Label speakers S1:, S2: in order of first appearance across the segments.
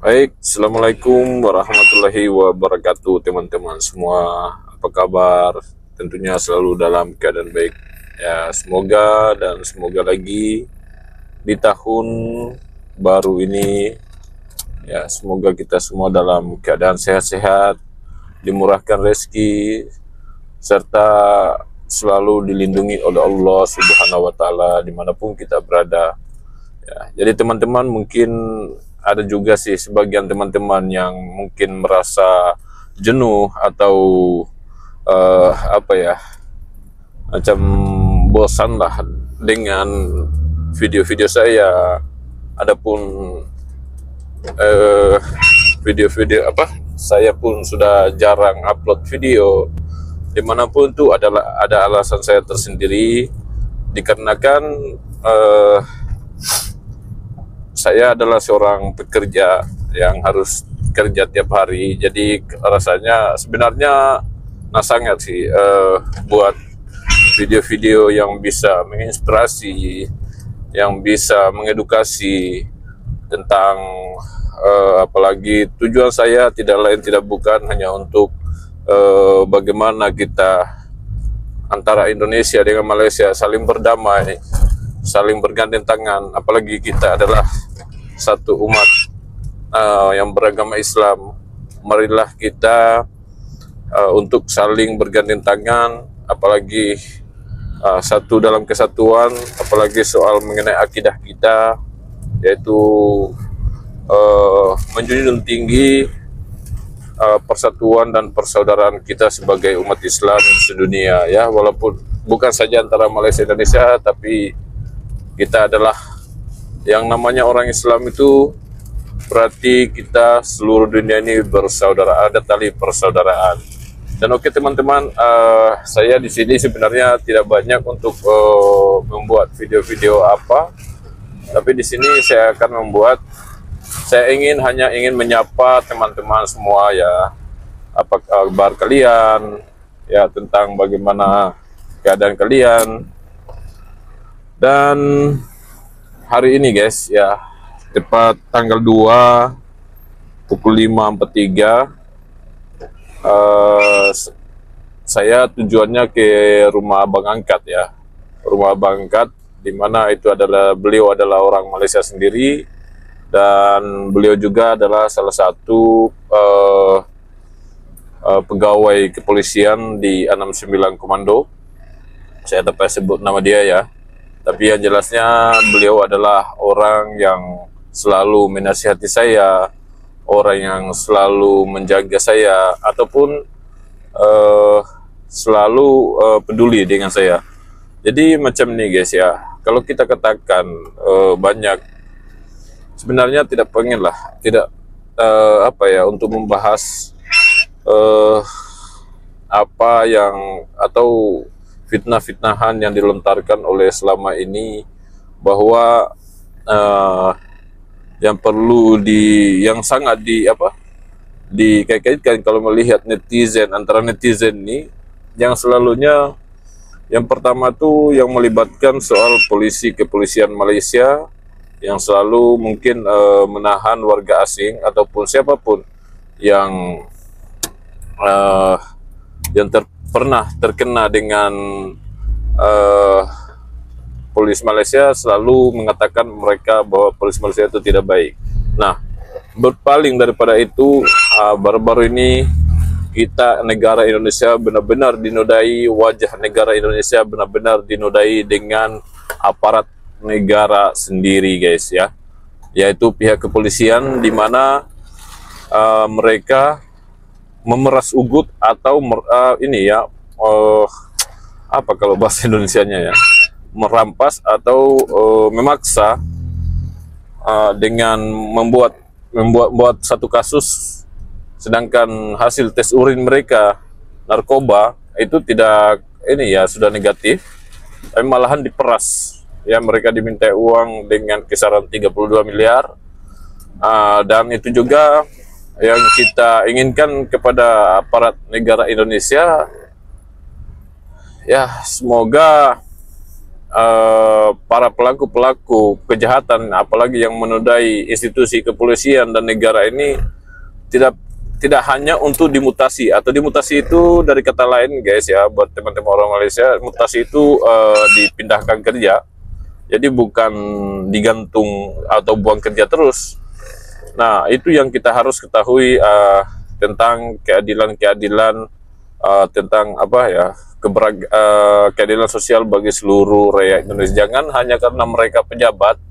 S1: Baik, Assalamualaikum warahmatullahi wabarakatuh teman-teman semua. Apa kabar? Tentunya selalu dalam keadaan baik. Ya, semoga lagi di tahun baru ini, ya semoga kita semua dalam keadaan sehat-sehat, dimurahkan rezeki, serta selalu dilindungi oleh Allah Subhanahu wa Ta'ala dimanapun kita berada. Ya, jadi teman-teman mungkin ada juga sih sebagian teman-teman yang mungkin merasa jenuh atau apa ya, macam bosan lah dengan video-video saya. Adapun eh, video-video apa, saya pun sudah jarang upload video. Dimanapun tuh ada alasan saya tersendiri, dikarenakan eh, saya adalah seorang pekerja yang harus kerja tiap hari, jadi rasanya sebenarnya sangat sih buat video-video yang bisa menginspirasi, yang bisa mengedukasi tentang apalagi tujuan saya tidak lain tidak bukan hanya untuk bagaimana kita antara Indonesia dengan Malaysia saling berdamai, saling bergandeng tangan, apalagi kita adalah satu umat yang beragama Islam. Marilah kita untuk saling bergandeng tangan, apalagi satu dalam kesatuan, apalagi soal mengenai akidah kita, yaitu menjunjung tinggi persatuan dan persaudaraan kita sebagai umat Islam sedunia, ya, walaupun bukan saja antara Malaysia dan Indonesia, tapi kita adalah yang namanya orang Islam itu berarti kita seluruh dunia ini bersaudara, ada tali persaudaraan. Dan oke teman-teman, saya di sini sebenarnya tidak banyak untuk membuat video-video apa, tapi di sini saya akan membuat, saya hanya ingin menyapa teman-teman semua, ya, apa kabar kalian, ya, tentang bagaimana keadaan kalian. Dan hari ini guys, ya, tepat tanggal 2 pukul 5.43, saya tujuannya ke rumah abang angkat, ya, rumah abang angkat, dimana itu adalah, beliau adalah orang Malaysia sendiri, dan beliau juga adalah salah satu pegawai kepolisian di 69 Komando. Saya tak sebut nama dia, ya, tapi yang jelasnya beliau adalah orang yang selalu menasihati saya, orang yang selalu menjaga saya, ataupun selalu peduli dengan saya. Jadi macam ini guys, ya, kalau kita katakan banyak, sebenarnya tidak pengen lah, tidak apa ya, untuk membahas apa yang, atau fitnah-fitnahan yang dilontarkan oleh selama ini, bahwa yang perlu yang sangat dikait-kaitkan kalau melihat netizen, antara netizen ini yang selalunya, yang pertama tuh yang melibatkan soal kepolisian Malaysia yang selalu mungkin menahan warga asing ataupun siapapun yang uh, pernah terkena dengan polisi Malaysia, selalu mengatakan mereka bahwa polisi Malaysia itu tidak baik. Nah, berpaling daripada itu, baru-baru ini kita, negara Indonesia benar-benar dinodai, wajah negara Indonesia benar-benar dinodai dengan aparat negara sendiri guys, ya, yaitu pihak kepolisian, di mana mereka memeras ugut atau ini ya, apa kalau bahasa Indonesianya, ya, merampas atau memaksa dengan membuat satu kasus, sedangkan hasil tes urin mereka narkoba itu tidak, ini ya, sudah negatif, tapi malahan diperas, ya, mereka diminta uang dengan kisaran 32 miliar. Dan itu juga yang kita inginkan kepada aparat negara Indonesia, ya, semoga para pelaku-pelaku kejahatan, apalagi yang menodai institusi kepolisian dan negara ini tidak tidak hanya untuk dimutasi, atau dimutasi itu dari kata lain guys ya, buat teman-teman orang Malaysia, mutasi itu dipindahkan kerja, jadi bukan digantung atau buang kerja terus. Nah, itu yang kita harus ketahui tentang keadilan-keadilan, tentang apa ya, keadilan sosial bagi seluruh rakyat Indonesia. Jangan hanya karena mereka pejabat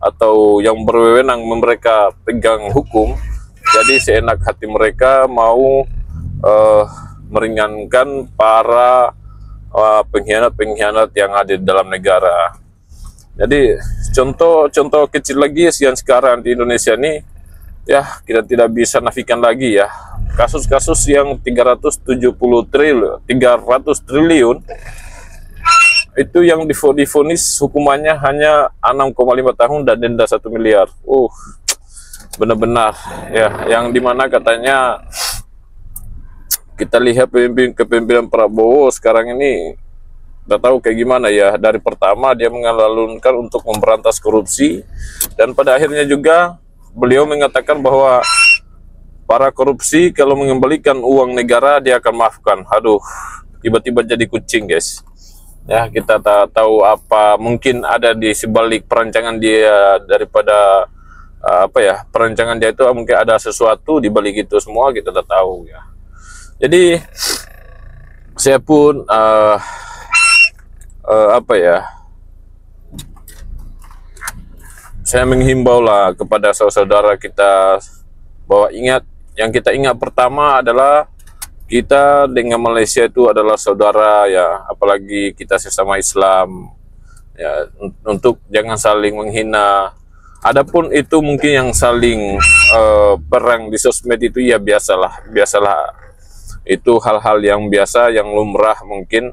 S1: atau yang berwenang mereka pegang hukum, jadi seenak hati mereka mau meringankan para pengkhianat-pengkhianat yang ada di dalam negara. Jadi contoh kecil lagi yang sekarang di Indonesia ini, ya kita tidak bisa nafikan lagi ya, kasus-kasus yang 300 triliun itu yang divonis hukumannya hanya 6,5 tahun dan denda 1 miliar. Benar-benar ya, yang dimana katanya kita lihat kepemimpinan Prabowo sekarang ini udah tahu kayak gimana ya. Dari pertama dia mengalunkan untuk memberantas korupsi, dan pada akhirnya juga beliau mengatakan bahwa para korupsi kalau mengembalikan uang negara dia akan maafkan. Aduh, tiba-tiba jadi kucing guys. Ya, kita tak tahu apa mungkin ada di sebalik perancangan dia, daripada apa ya, perancangan dia itu mungkin ada sesuatu di balik itu semua, kita tak tahu ya. Jadi saya pun apa ya, saya menghimbau lah kepada saudara-saudara kita bahwa yang kita ingat pertama adalah kita dengan Malaysia itu adalah saudara ya, apalagi kita sesama Islam ya, untuk jangan saling menghina. Adapun itu mungkin yang saling perang di sosmed itu ya biasalah, itu hal-hal yang biasa, yang lumrah mungkin,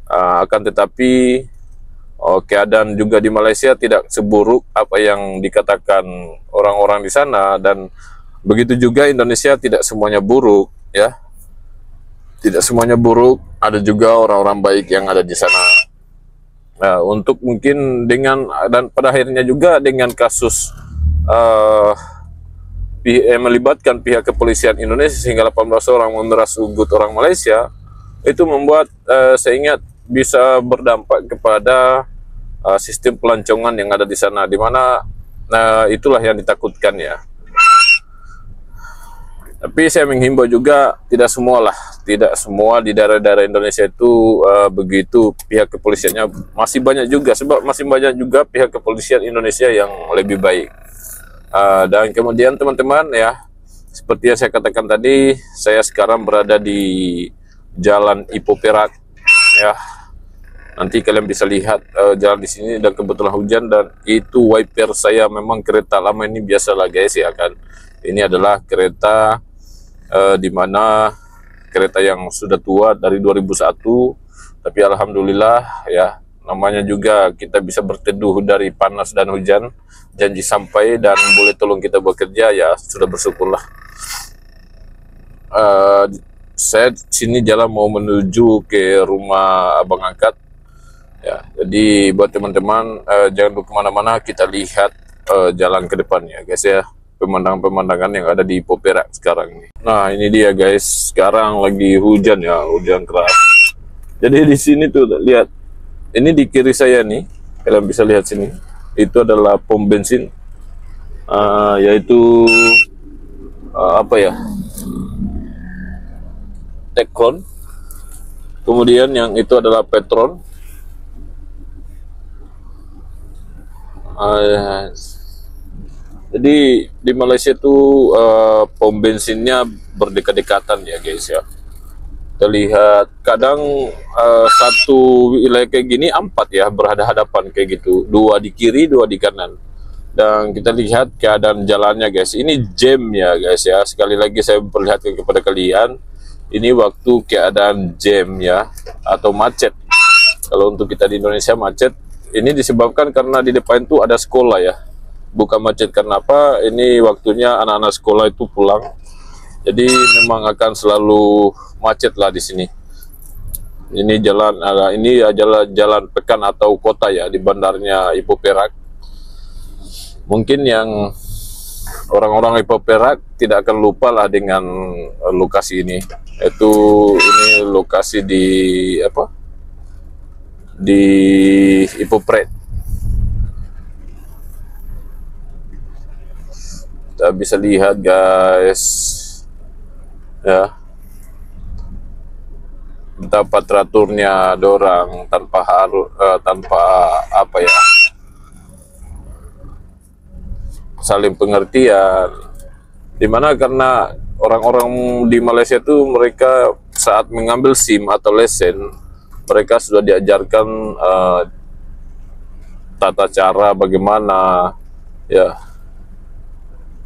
S1: akan tetapi keadaan juga di Malaysia tidak seburuk apa yang dikatakan orang-orang di sana, dan begitu juga Indonesia tidak semuanya buruk ya, tidak semuanya buruk, ada juga orang-orang baik yang ada di sana. Nah, untuk mungkin dengan, dan pada akhirnya juga dengan kasus melibatkan pihak kepolisian Indonesia sehingga 18 orang memeras ugut orang Malaysia, itu membuat saya ingat bisa berdampak kepada sistem pelancongan yang ada di sana, di mana itulah yang ditakutkan ya. Tapi saya menghimbau juga tidak semua di daerah-daerah Indonesia itu begitu pihak kepolisiannya. Masih banyak juga, sebab masih banyak juga pihak kepolisian Indonesia yang lebih baik. Dan kemudian teman-teman ya, seperti yang saya katakan tadi, saya sekarang berada di Jalan Ipoh Perak ya. Nanti kalian bisa lihat jalan di sini, dan kebetulan hujan, dan itu wiper saya memang kereta lama ini, biasalah guys ya kan. Ini adalah kereta di mana kereta yang sudah tua dari 2001, tapi alhamdulillah ya, namanya juga kita bisa berteduh dari panas dan hujan, janji sampai dan boleh tolong kita bekerja ya, sudah bersyukurlah. Saya sini jalan mau menuju ke rumah abang angkat ya, jadi buat teman-teman jangan lupa kemana-mana, kita lihat jalan ke depannya guys ya, pemandangan-pemandangan yang ada di Ipoh Perak sekarang ini. Nah, ini dia guys, sekarang lagi hujan ya, hujan keras. Jadi di sini tuh lihat, ini di kiri saya nih, kalian bisa lihat sini, itu adalah pom bensin, yaitu apa ya, Techcon. Kemudian yang itu adalah Petron. Jadi di Malaysia itu pom bensinnya berdekat-dekatan ya guys ya. Terlihat kadang satu wilayah kayak gini 4 ya berhadapan kayak gitu, 2 di kiri 2 di kanan. Dan kita lihat keadaan jalannya guys, ini jam ya guys ya. Sekali lagi saya perlihatkan kepada kalian, ini waktu keadaan jam ya, atau macet. Kalau untuk kita di Indonesia macet, ini disebabkan karena di depan itu ada sekolah ya, bukan macet karena apa, ini waktunya anak-anak sekolah itu pulang, jadi memang akan selalu macet lah di sini. Ini jalan ini adalah jalan pekan atau kota ya di bandarnya Ipoh Perak. Mungkin yang orang-orang Ipoh Perak tidak akan lupa lah dengan lokasi ini. Ini lokasi di apa? Di Ipoh Perak. Kita bisa lihat guys, ya, betapa teraturnya dorang tanpa apa ya, saling pengertian. Dimana karena orang-orang di Malaysia itu mereka saat mengambil SIM atau lesen, mereka sudah diajarkan tata cara bagaimana ya,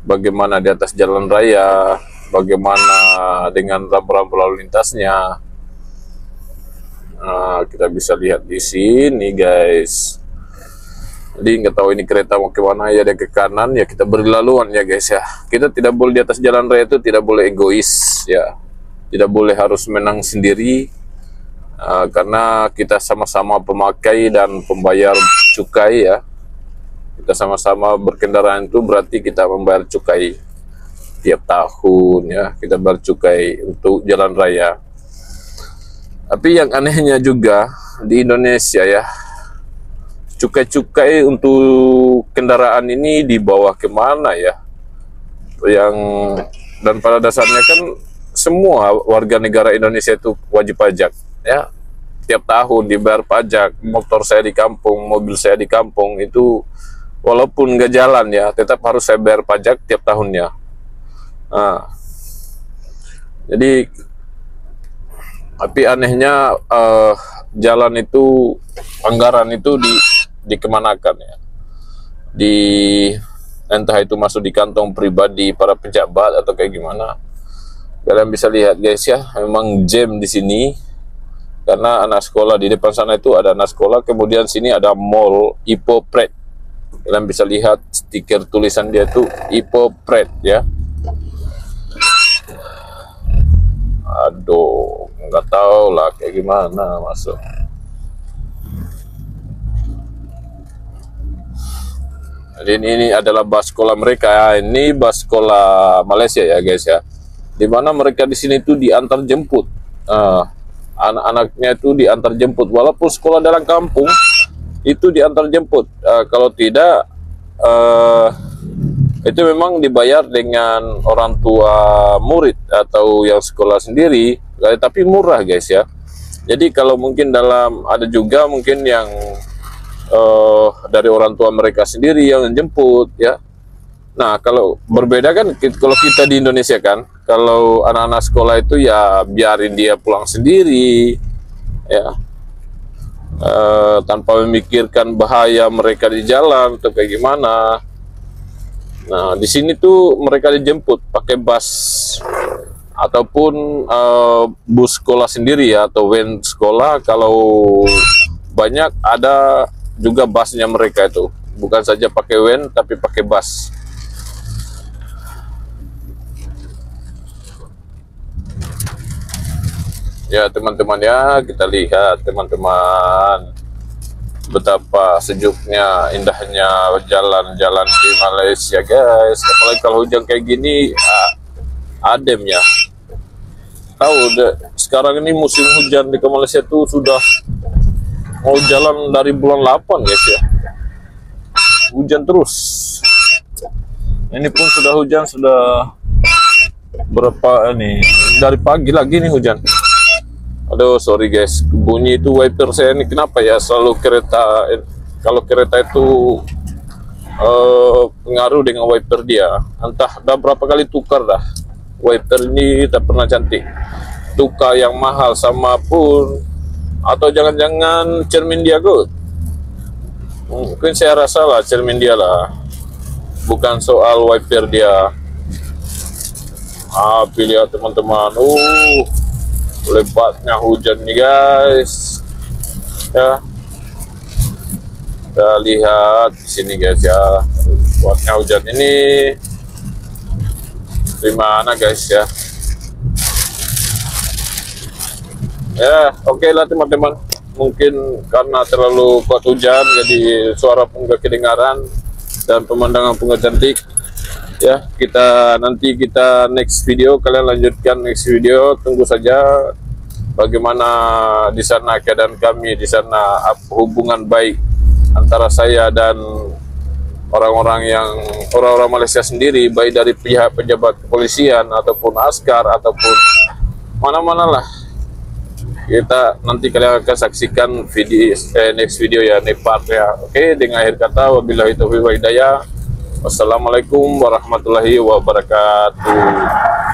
S1: bagaimana di atas jalan raya, bagaimana dengan rambu-rambu lalu lintasnya. Nah, kita bisa lihat di sini guys. Jadi nggak tahu ini kereta mau ke mana ya, ada ke kanan ya, kita beri laluan ya guys ya. Kita tidak boleh di atas jalan raya itu tidak boleh egois ya, tidak boleh harus menang sendiri, karena kita sama-sama pemakai dan pembayar cukai ya. Kita sama-sama berkendaraan itu berarti kita membayar cukai tiap tahun ya, kita bayar cukai untuk jalan raya. Tapi yang anehnya juga di Indonesia ya, cukai-cukai untuk kendaraan ini dibawa kemana ya? Dan pada dasarnya kan semua warga negara Indonesia itu wajib pajak ya. Tiap tahun dibayar pajak. Motor saya di kampung, mobil saya di kampung itu walaupun nggak jalan ya, tetap harus saya bayar pajak tiap tahunnya. Nah, jadi tapi anehnya jalan itu, anggaran itu dikemanakan ya, entah itu masuk di kantong pribadi para pejabat atau kayak gimana. Kalian bisa lihat guys ya, memang jam di sini karena anak sekolah. Di depan sana itu ada anak sekolah, kemudian sini ada mall Ipoh Perak. Kalian bisa lihat stiker tulisan dia tuh Ipoh Perak ya. Aduh, nggak tahu lah kayak gimana masuk. Jadi ini adalah bus sekolah mereka. Ini bus sekolah Malaysia ya guys ya. Dimana mereka di sini tuh diantar jemput. Anak-anaknya itu diantar jemput. Walaupun sekolah dalam kampung itu diantar jemput. Kalau tidak, itu memang dibayar dengan orang tua murid atau yang sekolah sendiri. Tapi murah guys ya. Jadi kalau mungkin ada juga mungkin yang dari orang tua mereka sendiri yang jemput ya. Nah, kalau berbeda kan kalau kita di Indonesia kan, kalau anak-anak sekolah itu ya biarin dia pulang sendiri ya, tanpa memikirkan bahaya mereka di jalan atau kayak gimana. Nah, di sini tuh mereka dijemput pakai bus ataupun bus sekolah sendiri ya, atau van sekolah. Kalau banyak ada juga busnya mereka itu, bukan saja pakai van tapi pakai bus. Ya teman-teman ya, kita lihat teman-teman betapa sejuknya, indahnya jalan-jalan di Malaysia guys. Apalagi kalau hujan kayak gini, adem ya. Tahu sekarang ini musim hujan di Malaysia tuh sudah mau jalan dari bulan 8 guys ya. Hujan terus. Ini pun sudah hujan, sudah berapa ini, dari pagi lagi nih hujan. Aduh sorry guys, bunyi itu wiper saya ini kenapa ya, selalu kalau kereta itu pengaruh dengan wiper dia. Entah udah berapa kali tukar dah, wiper ini tak pernah cantik. Tukar yang mahal sama pun, atau jangan-jangan cermin dia good. Mungkin saya rasa lah cermin dia lah, bukan soal wiper dia. Pilih teman-teman, lebatnya hujan nih guys ya. Kita lihat di sini guys ya, lebatnya hujan ini di mana guys ya. Ya, oke lah teman-teman. Mungkin karena terlalu kuat hujan, jadi suara pun gak kedengaran dan pemandangan pun gak cantik. Ya, nanti kita next video, kalian lanjutkan next video. Tunggu saja bagaimana di sana keadaan kami di sana, hubungan baik antara saya dan orang-orang Malaysia sendiri, baik dari pihak pejabat kepolisian ataupun askar ataupun mana-mana lah. Kita nanti kalian akan saksikan video next video ya, next part ya. Oke, dengan akhir kata wabillahi taufiq wa hidayah. Wassalamualaikum warahmatullahi wabarakatuh.